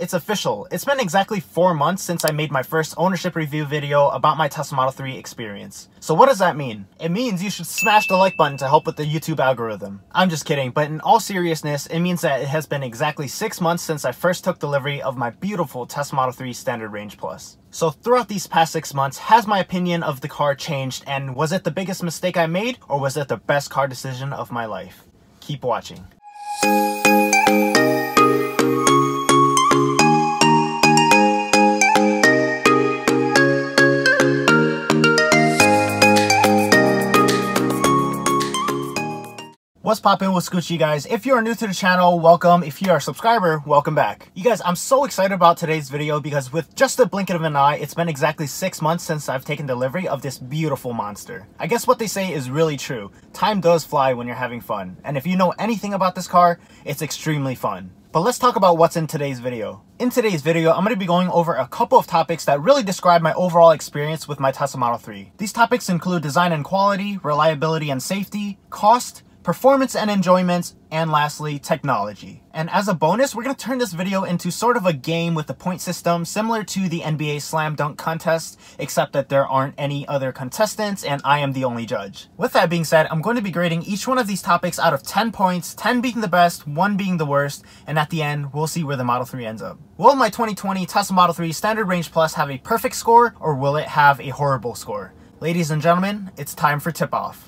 It's official. It's been exactly 4 months since I made my first ownership review video about my Tesla Model 3 experience. So what does that mean? It means you should smash the like button to help with the YouTube algorithm. I'm just kidding, but in all seriousness, it means that it has been exactly 6 months since I first took delivery of my beautiful Tesla Model 3 Standard Range Plus. So throughout these past 6 months, has my opinion of the car changed, and was it the biggest mistake I made, or was it the best car decision of my life? Keep watching. What's poppin', what's Gucci, guys? If you are new to the channel, welcome. If you are a subscriber, welcome back. You guys, I'm so excited about today's video because with just a blink of an eye, it's been exactly 6 months since I've taken delivery of this beautiful monster. I guess what they say is really true. Time does fly when you're having fun. And if you know anything about this car, it's extremely fun. But let's talk about what's in today's video. In today's video, I'm going to be going over a couple of topics that really describe my overall experience with my Tesla Model 3. These topics include design and quality, reliability and safety, cost, performance and enjoyment, and lastly, technology. And as a bonus, we're going to turn this video into sort of a game with a point system similar to the NBA Slam Dunk contest, except that there aren't any other contestants and I am the only judge. With that being said, I'm going to be grading each one of these topics out of 10 points, 10 being the best, 1 being the worst, and at the end, we'll see where the Model 3 ends up. Will my 2020 Tesla Model 3 Standard Range Plus have a perfect score, or will it have a horrible score? Ladies and gentlemen, it's time for tip-off.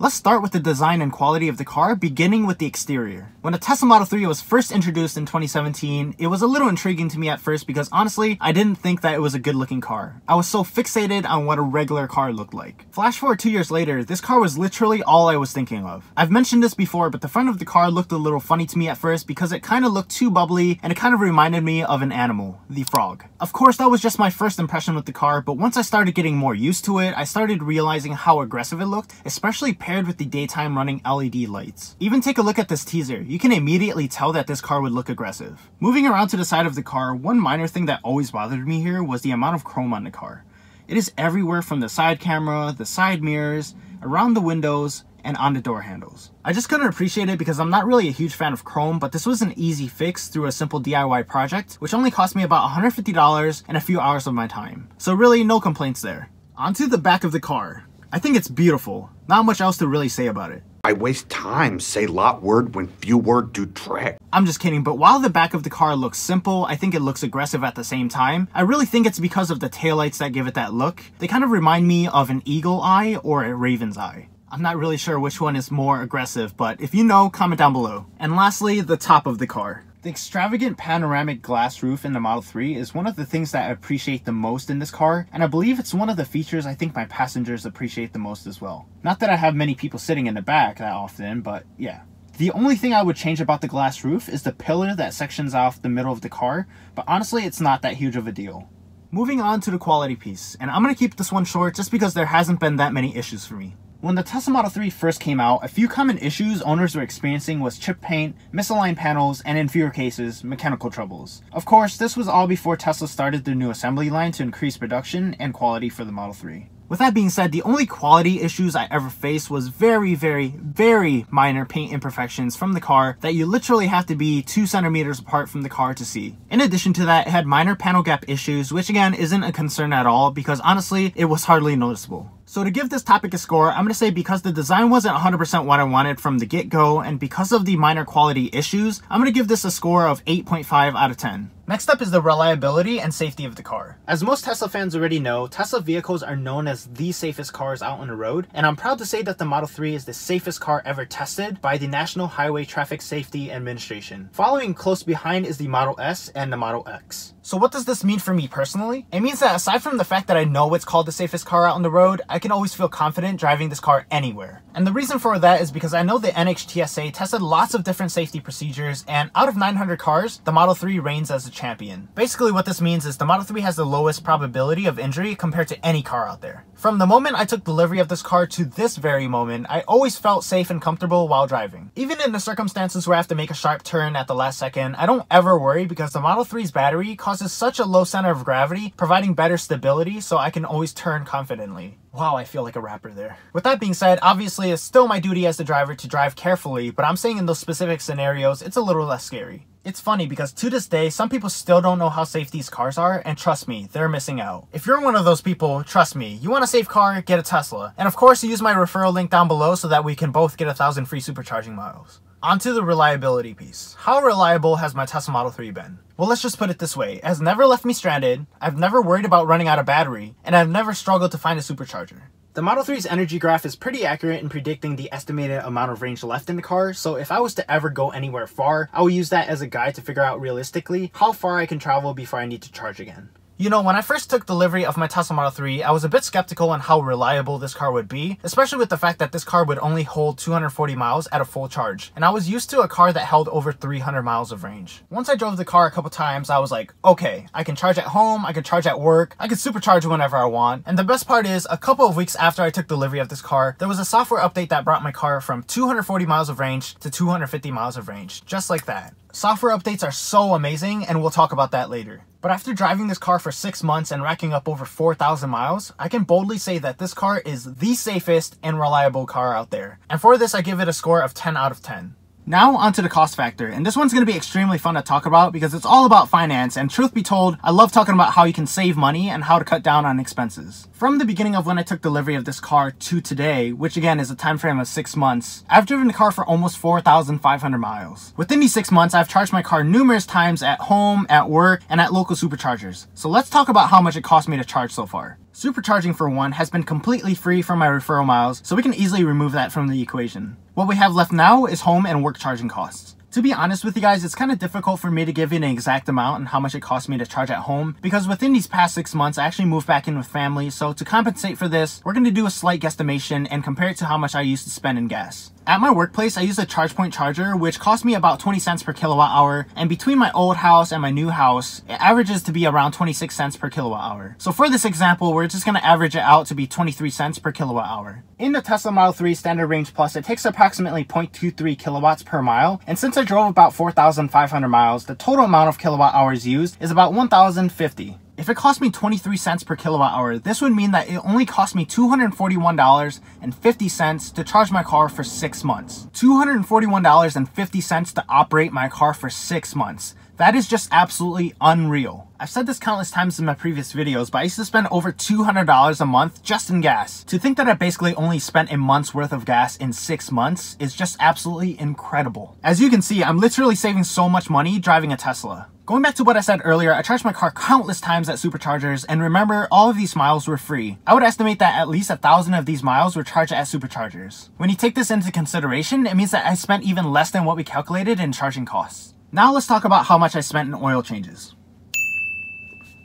Let's start with the design and quality of the car, beginning with the exterior. When the Tesla Model 3 was first introduced in 2017, it was a little intriguing to me at first because honestly, I didn't think that it was a good looking car. I was so fixated on what a regular car looked like. Flash forward 2 years later, this car was literally all I was thinking of. I've mentioned this before, but the front of the car looked a little funny to me at first because it kind of looked too bubbly and it kind of reminded me of an animal, the frog. Of course, that was just my first impression with the car, but once I started getting more used to it, I started realizing how aggressive it looked, especially paired with the daytime running LED lights. Even take a look at this teaser. You can immediately tell that this car would look aggressive. Moving around to the side of the car, one minor thing that always bothered me here was the amount of chrome on the car. It is everywhere from the side camera, the side mirrors, around the windows, and on the door handles. I just couldn't appreciate it because I'm not really a huge fan of chrome, but this was an easy fix through a simple DIY project, which only cost me about $150 and a few hours of my time. So really, no complaints there. Onto the back of the car. I think it's beautiful. Not much else to really say about it. I waste time, say lot word when few word do trick. I'm just kidding, but while the back of the car looks simple, I think it looks aggressive at the same time. I really think it's because of the taillights that give it that look. They kind of remind me of an eagle eye or a raven's eye. I'm not really sure which one is more aggressive, but if you know, comment down below. And lastly, the top of the car. The extravagant panoramic glass roof in the Model 3 is one of the things that I appreciate the most in this car, and I believe it's one of the features I think my passengers appreciate the most as well. Not that I have many people sitting in the back that often, but yeah. The only thing I would change about the glass roof is the pillar that sections off the middle of the car, but honestly it's not that huge of a deal. Moving on to the quality piece, and I'm going to keep this one short just because there hasn't been that many issues for me. When the Tesla Model 3 first came out, a few common issues owners were experiencing was chip paint, misaligned panels, and in fewer cases, mechanical troubles. Of course, this was all before Tesla started their new assembly line to increase production and quality for the Model 3. With that being said, the only quality issues I ever faced was very minor paint imperfections from the car that you literally have to be 2 centimeters apart from the car to see. In addition to that, it had minor panel gap issues, which again isn't a concern at all because honestly, it was hardly noticeable. So to give this topic a score, I'm going to say because the design wasn't 100% what I wanted from the get-go, and because of the minor quality issues, I'm going to give this a score of 8.5 out of 10. Next up is the reliability and safety of the car. As most Tesla fans already know, Tesla vehicles are known as the safest cars out on the road, and I'm proud to say that the Model 3 is the safest car ever tested by the National Highway Traffic Safety Administration. Following close behind is the Model S and the Model X. So what does this mean for me personally? It means that aside from the fact that I know it's called the safest car out on the road, I can always feel confident driving this car anywhere. And the reason for that is because I know the NHTSA tested lots of different safety procedures, and out of 900 cars, the Model 3 reigns as a champion. Basically what this means is the Model 3 has the lowest probability of injury compared to any car out there. From the moment I took delivery of this car to this very moment, I always felt safe and comfortable while driving. Even in the circumstances where I have to make a sharp turn at the last second, I don't ever worry because the Model 3's battery causes such a low center of gravity, providing better stability so I can always turn confidently. Wow, I feel like a rapper there. With that being said, obviously it's still my duty as the driver to drive carefully, but I'm saying in those specific scenarios, it's a little less scary. It's funny because to this day, some people still don't know how safe these cars are, and trust me, they're missing out. If you're one of those people, trust me, you want a safe car, get a Tesla. And of course, use my referral link down below so that we can both get 1,000 free supercharging miles. Onto the reliability piece. How reliable has my Tesla Model 3 been? Well, let's just put it this way. It has never left me stranded, I've never worried about running out of battery, and I've never struggled to find a supercharger. The Model 3's energy graph is pretty accurate in predicting the estimated amount of range left in the car, so if I was to ever go anywhere far, I will use that as a guide to figure out realistically how far I can travel before I need to charge again. You know, when I first took delivery of my Tesla Model 3, I was a bit skeptical on how reliable this car would be, especially with the fact that this car would only hold 240 miles at a full charge, and I was used to a car that held over 300 miles of range. Once I drove the car a couple times, I was like, okay, I can charge at home, I can charge at work, I can supercharge whenever I want, and the best part is, a couple of weeks after I took delivery of this car, there was a software update that brought my car from 240 miles of range to 250 miles of range, just like that. Software updates are so amazing, and we'll talk about that later. But after driving this car for 6 months and racking up over 4,000 miles, I can boldly say that this car is the safest and reliable car out there. And for this, I give it a score of 10 out of 10. Now onto the cost factor, and this one's going to be extremely fun to talk about because it's all about finance, and truth be told, I love talking about how you can save money and how to cut down on expenses. From the beginning of when I took delivery of this car to today, which again is a time frame of 6 months, I've driven the car for almost 4,500 miles. Within these 6 months, I've charged my car numerous times at home, at work, and at local superchargers. So let's talk about how much it cost me to charge so far. Supercharging, for one, has been completely free from my referral miles, so we can easily remove that from the equation. What we have left now is home and work charging costs. To be honest with you guys, it's kind of difficult for me to give you an exact amount and how much it cost me to charge at home, because within these past 6 months, I actually moved back in with family, so to compensate for this, we're going to do a slight guesstimation and compare it to how much I used to spend in gas. At my workplace, I use a ChargePoint charger, which cost me about 20 cents per kilowatt hour, and between my old house and my new house, it averages to be around 26 cents per kilowatt hour. So for this example, we're just going to average it out to be 23 cents per kilowatt hour. In the Tesla Model 3 Standard Range Plus, it takes approximately 0.23 kilowatts per mile, and since I drove about 4,500 miles, the total amount of kilowatt hours used is about 1,050. If it cost me 23 cents per kilowatt hour, this would mean that it only cost me $241.50 to charge my car for 6 months. $241.50 to operate my car for 6 months. That is just absolutely unreal. I've said this countless times in my previous videos, but I used to spend over $200 a month just in gas. To think that I basically only spent a month's worth of gas in 6 months is just absolutely incredible. As you can see, I'm literally saving so much money driving a Tesla. Going back to what I said earlier, I charged my car countless times at superchargers, and remember, all of these miles were free. I would estimate that at least 1,000 of these miles were charged at superchargers. When you take this into consideration, it means that I spent even less than what we calculated in charging costs. Now let's talk about how much I spent in oil changes.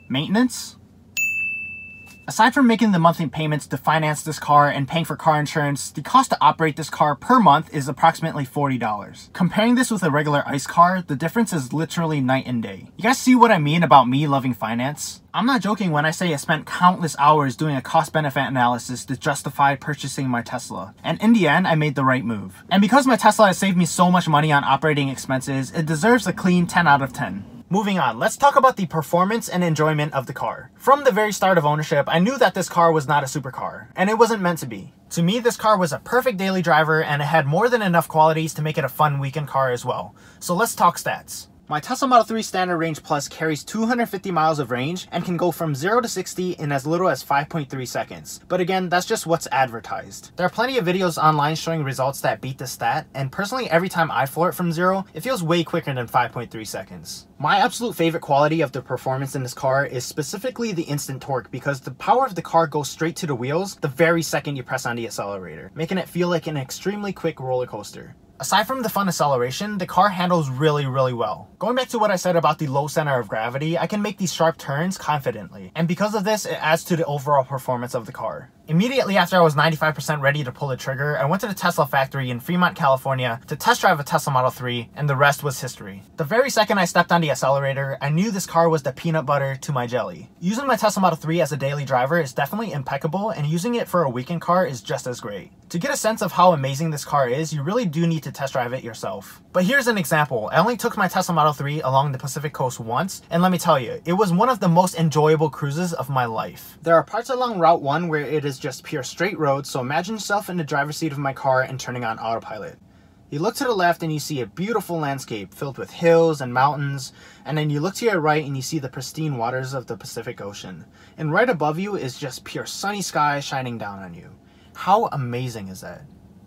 Maintenance. Aside from making the monthly payments to finance this car and paying for car insurance, the cost to operate this car per month is approximately $40. Comparing this with a regular ICE car, the difference is literally night and day. You guys see what I mean about me loving finance? I'm not joking when I say I spent countless hours doing a cost-benefit analysis to justify purchasing my Tesla. And in the end, I made the right move. And because my Tesla has saved me so much money on operating expenses, it deserves a clean 10 out of 10. Moving on, let's talk about the performance and enjoyment of the car. From the very start of ownership, I knew that this car was not a supercar, and it wasn't meant to be. To me, this car was a perfect daily driver, and it had more than enough qualities to make it a fun weekend car as well. So let's talk stats. My Tesla Model 3 Standard Range Plus carries 250 miles of range and can go from 0 to 60 in as little as 5.3 seconds. But again, that's just what's advertised. There are plenty of videos online showing results that beat the stat, and personally, every time I floor it from 0, it feels way quicker than 5.3 seconds. My absolute favorite quality of the performance in this car is specifically the instant torque, because the power of the car goes straight to the wheels the very second you press on the accelerator, making it feel like an extremely quick roller coaster. Aside from the fun acceleration, the car handles really well. Going back to what I said about the low center of gravity, I can make these sharp turns confidently, and because of this, it adds to the overall performance of the car. Immediately after I was 95% ready to pull the trigger, I went to the Tesla factory in Fremont, California to test drive a Tesla Model 3, and the rest was history. The very second I stepped on the accelerator, I knew this car was the peanut butter to my jelly. Using my Tesla Model 3 as a daily driver is definitely impeccable, and using it for a weekend car is just as great. To get a sense of how amazing this car is, you really do need to test drive it yourself. But here's an example. I only took my Tesla Model 3 along the Pacific Coast once, and let me tell you, it was one of the most enjoyable cruises of my life. There are parts along Route 1 where it is just pure straight road, so imagine yourself in the driver's seat of my car and turning on autopilot. You look to the left and you see a beautiful landscape filled with hills and mountains, and then you look to your right and you see the pristine waters of the Pacific Ocean. And right above you is just pure sunny sky shining down on you. How amazing is that?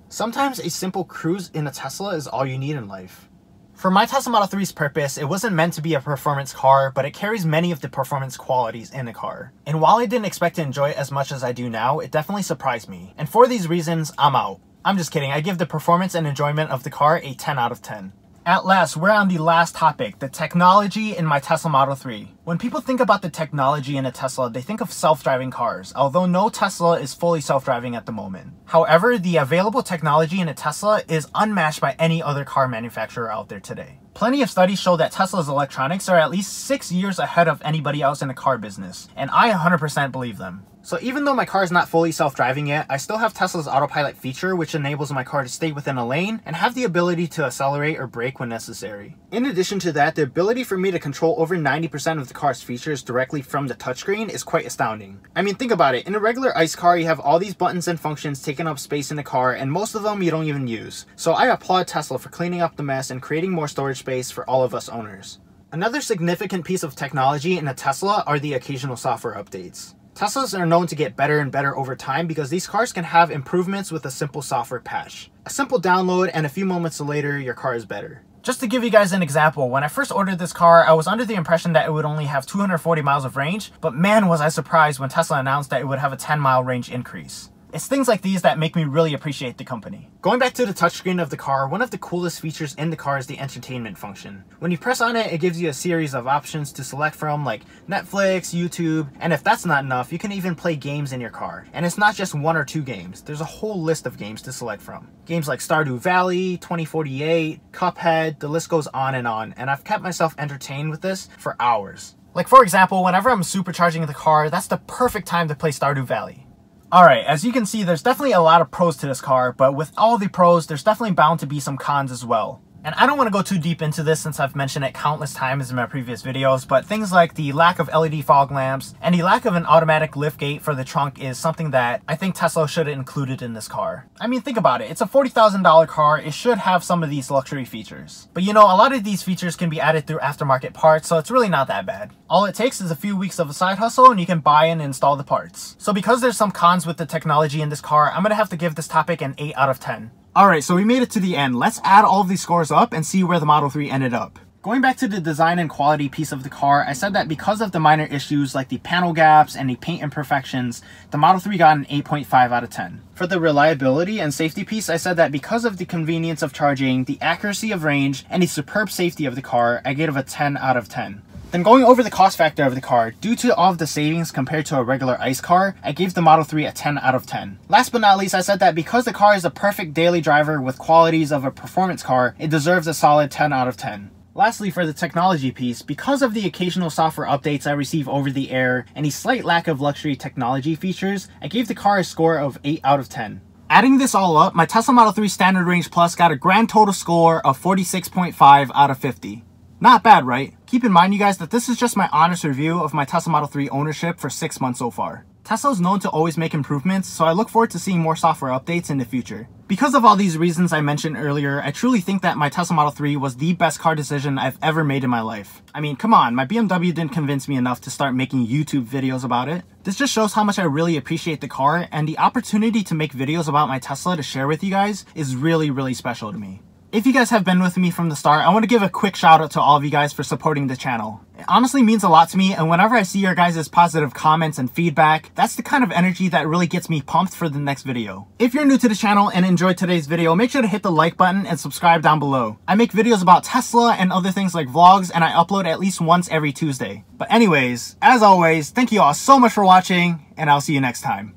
Sometimes a simple cruise in a Tesla is all you need in life. For my Tesla Model 3's purpose, it wasn't meant to be a performance car, but it carries many of the performance qualities in a car. And while I didn't expect to enjoy it as much as I do now, it definitely surprised me. And for these reasons, I'm out. I'm just kidding, I give the performance and enjoyment of the car a 10 out of 10. At last, we're on the last topic, the technology in my Tesla Model 3. When people think about the technology in a Tesla, they think of self-driving cars, although no Tesla is fully self-driving at the moment. However, the available technology in a Tesla is unmatched by any other car manufacturer out there today. Plenty of studies show that Tesla's electronics are at least 6 years ahead of anybody else in the car business, and I 100% believe them. So even though my car is not fully self-driving yet, I still have Tesla's autopilot feature, which enables my car to stay within a lane and have the ability to accelerate or brake when necessary. In addition to that, the ability for me to control over 90% of the car's features directly from the touchscreen is quite astounding. I mean, think about it. In a regular ICE car, you have all these buttons and functions taking up space in the car, and most of them you don't even use. So I applaud Tesla for cleaning up the mess and creating more storage space for all of us owners. Another significant piece of technology in a Tesla are the occasional software updates. Teslas are known to get better and better over time because these cars can have improvements with a simple software patch. A simple download and a few moments later, your car is better. Just to give you guys an example, when I first ordered this car, I was under the impression that it would only have 240 miles of range, but man was I surprised when Tesla announced that it would have a 10-mile range increase. It's things like these that make me really appreciate the company. Going back to the touchscreen of the car, one of the coolest features in the car is the entertainment function. When you press on it, it gives you a series of options to select from, like Netflix, YouTube, and if that's not enough, you can even play games in your car. And it's not just 1 or 2 games, there's a whole list of games to select from. Games like Stardew Valley, 2048, Cuphead, the list goes on, and I've kept myself entertained with this for hours. Like for example, whenever I'm supercharging the car, that's the perfect time to play Stardew Valley. Alright, as you can see, there's definitely a lot of pros to this car, but with all the pros, there's definitely bound to be some cons as well. And I don't want to go too deep into this since I've mentioned it countless times in my previous videos, but things like the lack of LED fog lamps and the lack of an automatic liftgate for the trunk is something that I think Tesla should have included in this car. I mean, think about it. It's a $40,000 car. It should have some of these luxury features. But you know, a lot of these features can be added through aftermarket parts, so it's really not that bad. All it takes is a few weeks of a side hustle and you can buy and install the parts. So because there's some cons with the technology in this car, I'm going to have to give this topic an 8 out of 10. Alright, so we made it to the end. Let's add all of these scores up and see where the Model 3 ended up. Going back to the design and quality piece of the car, I said that because of the minor issues like the panel gaps and the paint imperfections, the Model 3 got an 8.5 out of 10. For the reliability and safety piece, I said that because of the convenience of charging, the accuracy of range, and the superb safety of the car, I gave it a 10 out of 10. Then going over the cost factor of the car, due to all of the savings compared to a regular ICE car, I gave the Model 3 a 10 out of 10. Last but not least, I said that because the car is a perfect daily driver with qualities of a performance car, it deserves a solid 10 out of 10. Lastly, for the technology piece, because of the occasional software updates I receive over the air and the slight lack of luxury technology features, I gave the car a score of 8 out of 10. Adding this all up, my Tesla Model 3 Standard Range Plus got a grand total score of 46.5 out of 50. Not bad, right? Keep in mind, you guys, that this is just my honest review of my Tesla Model 3 ownership for 6 months so far. Tesla is known to always make improvements, so I look forward to seeing more software updates in the future. Because of all these reasons I mentioned earlier, I truly think that my Tesla Model 3 was the best car decision I've ever made in my life. I mean, come on, my BMW didn't convince me enough to start making YouTube videos about it. This just shows how much I really appreciate the car, and the opportunity to make videos about my Tesla to share with you guys is really, really special to me. If you guys have been with me from the start, I want to give a quick shout out to all of you guys for supporting the channel. It honestly means a lot to me, and whenever I see your guys' positive comments and feedback, that's the kind of energy that really gets me pumped for the next video. If you're new to the channel and enjoyed today's video, make sure to hit the like button and subscribe down below. I make videos about Tesla and other things like vlogs, and I upload at least once every Tuesday. But anyways, as always, thank you all so much for watching, and I'll see you next time.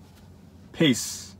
Peace.